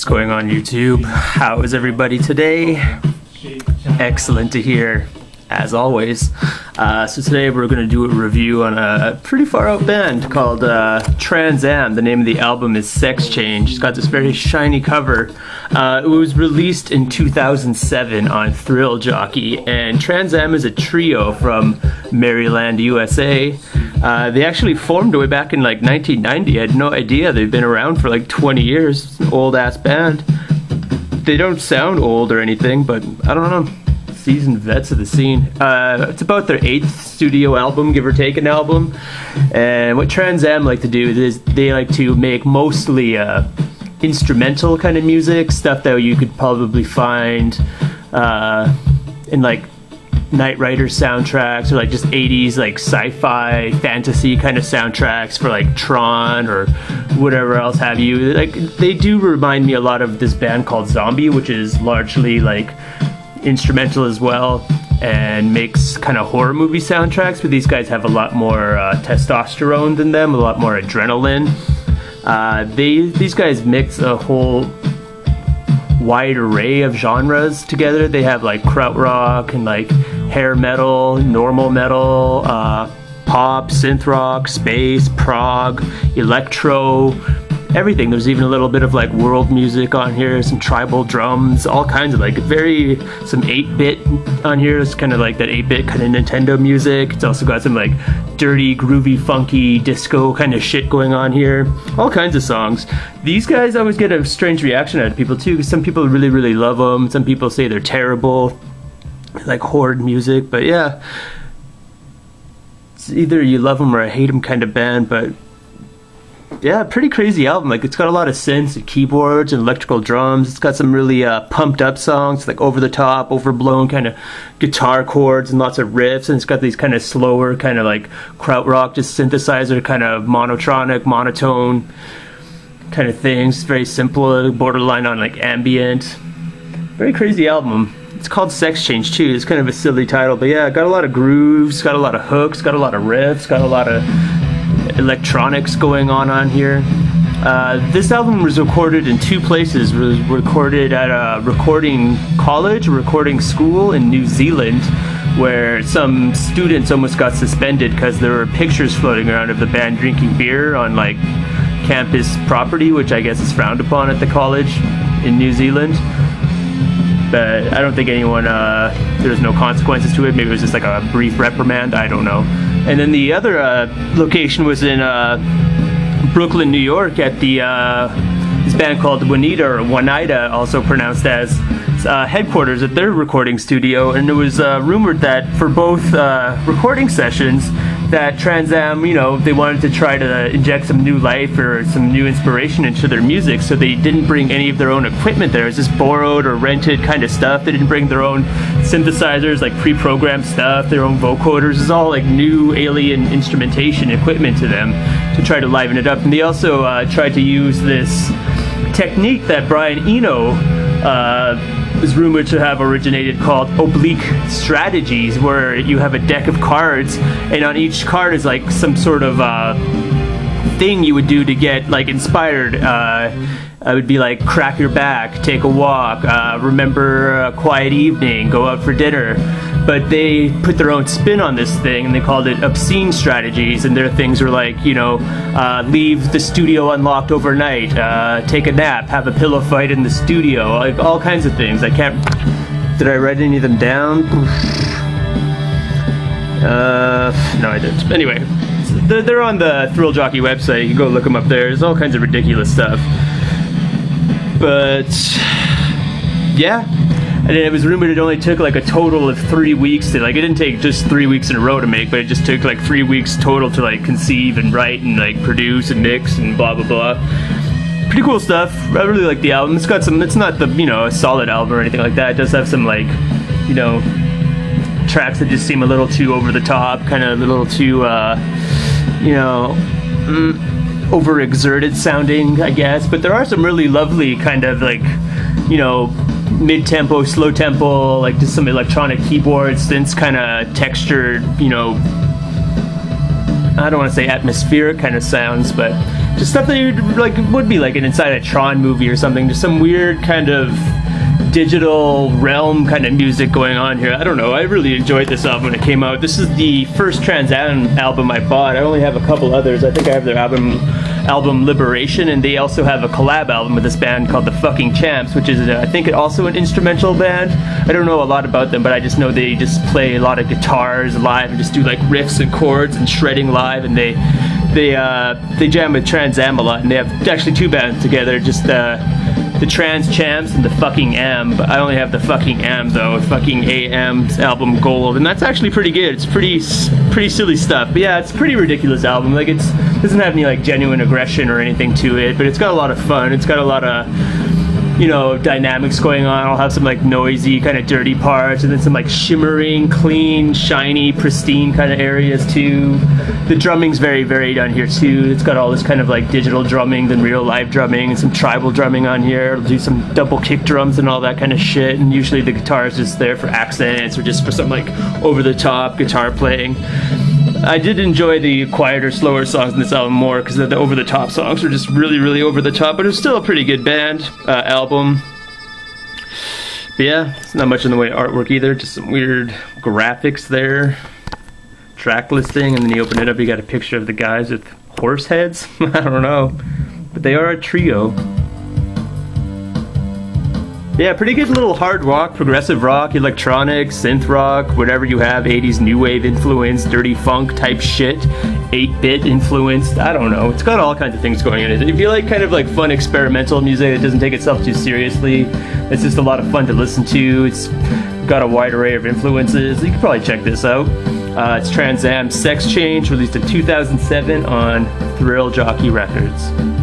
What's going on YouTube? How is everybody today? Excellent to hear, as always. So today we're going to do a review on a pretty far out band called Trans Am. The name of the album is Sex Change. It's got this very shiny cover. It was released in 2007 on Thrill Jockey, and Trans Am is a trio from Maryland, USA. They actually formed way back in like 1990. I had no idea. They've been around for like 20 years. It's an old ass band. They don't sound old or anything, but I don't know. Seasoned vets of the scene. It's about their 8th studio album, give or take an album. And what Trans Am like to do is they like to make mostly instrumental kind of music, stuff that you could probably find in like Knight Rider soundtracks, or like just 80s like sci-fi fantasy kind of soundtracks for like Tron or whatever else have you. Like, they do remind me a lot of this band called Zombie, which is largely like instrumental as well and makes kind of horror movie soundtracks, but these guys have a lot more testosterone than them, a lot more adrenaline. These guys mix a whole wide array of genres together. They have like krautrock and like hair metal, normal metal, pop, synth rock, space, prog, electro, everything. There's even a little bit of like world music on here, some tribal drums, all kinds of like some 8-bit on here. It's kind of like that 8-bit kind of Nintendo music. It's also got some like dirty, groovy, funky disco kind of shit going on here. All kinds of songs. These guys always get a strange reaction out of people too, because some people really, really love them. Some people say they're terrible, like horde music. But yeah, it's either you love them or I hate them kind of band. But yeah, pretty crazy album. Like, it's got a lot of synths and keyboards and electrical drums. It's got some really pumped up songs, like over the top, overblown kind of guitar chords and lots of riffs. And it's got these kind of slower, kind of like krautrock, just synthesizer, kind of monotronic, monotone kind of things. Very simple, borderline on like ambient. Very crazy album. It's called Sex Change too. It's kind of a silly title, but yeah, got a lot of grooves, got a lot of hooks, got a lot of riffs, got a lot of electronics going on here. This album was recorded in 2 places. It was recorded at a recording college, a recording school in New Zealand, where some students almost got suspended because there were pictures floating around of the band drinking beer on like campus property, which I guess is frowned upon at the college in New Zealand. But I don't think anyone, there was no consequences to it. Maybe it was just like a brief reprimand, I don't know. And then the other location was in Brooklyn, New York, at the this band called Oneida, also pronounced as headquarters at their recording studio. And it was rumored that for both recording sessions that Trans Am, you know, they wanted to try to inject some new life or some new inspiration into their music, so they didn't bring any of their own equipment there. It was just borrowed or rented kind of stuff. They didn't bring their own synthesizers, like pre-programmed stuff, their own vocoders. It's all like new alien instrumentation equipment to them to try to liven it up. And they also tried to use this technique that Brian Eno is rumored to have originated, called oblique strategies, where you have a deck of cards and on each card is like some sort of thing you would do to get like inspired. I would be like crack your back, take a walk, remember a quiet evening, go out for dinner. But they put their own spin on this thing and they called it obscene strategies, and their things were like, you know, leave the studio unlocked overnight, take a nap, have a pillow fight in the studio, like all kinds of things. I can't, did I write any of them down? No, I didn't. Anyway, they're on the Thrill Jockey website. You can go look them up there. There's all kinds of ridiculous stuff. But yeah, and it was rumored it only took like a total of 3 weeks to, like, it didn't take just 3 weeks in a row to make, but it just took like 3 weeks total to like conceive and write and like produce and mix and blah blah blah. Pretty cool stuff. I really like the album. It's got some, it's not the, you know, a solid album or anything like that. It does have some like, you know, tracks that just seem a little too over the top, kind of a little too you know, overexerted sounding, I guess. But there are some really lovely kind of like, you know, mid-tempo, slow tempo, like just some electronic keyboards, synths, kind of textured, you know, I don't want to say atmospheric kind of sounds, but just stuff that you'd, like, would be like an inside a Tron movie or something. Just some weird kind of digital realm kind of music going on here. I don't know, I really enjoyed this album when it came out. This is the first Trans Am album I bought. I only have a couple others. I think I have their album Liberation, and they also have a collab album with this band called The Fucking Champs, which is I think also an instrumental band. I don't know a lot about them, but I just know they just play a lot of guitars live and just do like riffs and chords and shredding live, and they jam with Trans Am a lot, and they have actually two bands together, just the Trans Champs and The Fucking Am. But I only have The Fucking Am though, Fucking AM's album Gold, and that's actually pretty good. It's pretty silly stuff, but yeah, it's a pretty ridiculous album. Like, it doesn't have any like genuine aggression or anything to it, but it's got a lot of fun. It's got a lot of, you know, dynamics going on. I'll have some like noisy, kind of dirty parts, and then some like shimmering, clean, shiny, pristine kind of areas too. The drumming's very varied on here too. It's got all this kind of like digital drumming, then real live drumming, and some tribal drumming on here. It'll do some double kick drums and all that kind of shit, and usually the guitar is just there for accents or just for some like over the top guitar playing. I did enjoy the quieter, slower songs in this album more, because the over-the-top songs were just really, really over-the-top, but it was still a pretty good album. But yeah, it's not much in the way of artwork either, just some weird graphics there. Track listing, and then you open it up, you got a picture of the guys with horse heads? I don't know, but they are a trio. Yeah, pretty good little hard rock, progressive rock, electronic, synth rock, whatever you have, 80s new wave influence, dirty funk type shit, 8-bit influenced, I don't know. It's got all kinds of things going in it. If you like kind of like fun experimental music that doesn't take itself too seriously, it's just a lot of fun to listen to. It's got a wide array of influences. You can probably check this out. It's Trans Am Sex Change, released in 2007 on Thrill Jockey Records.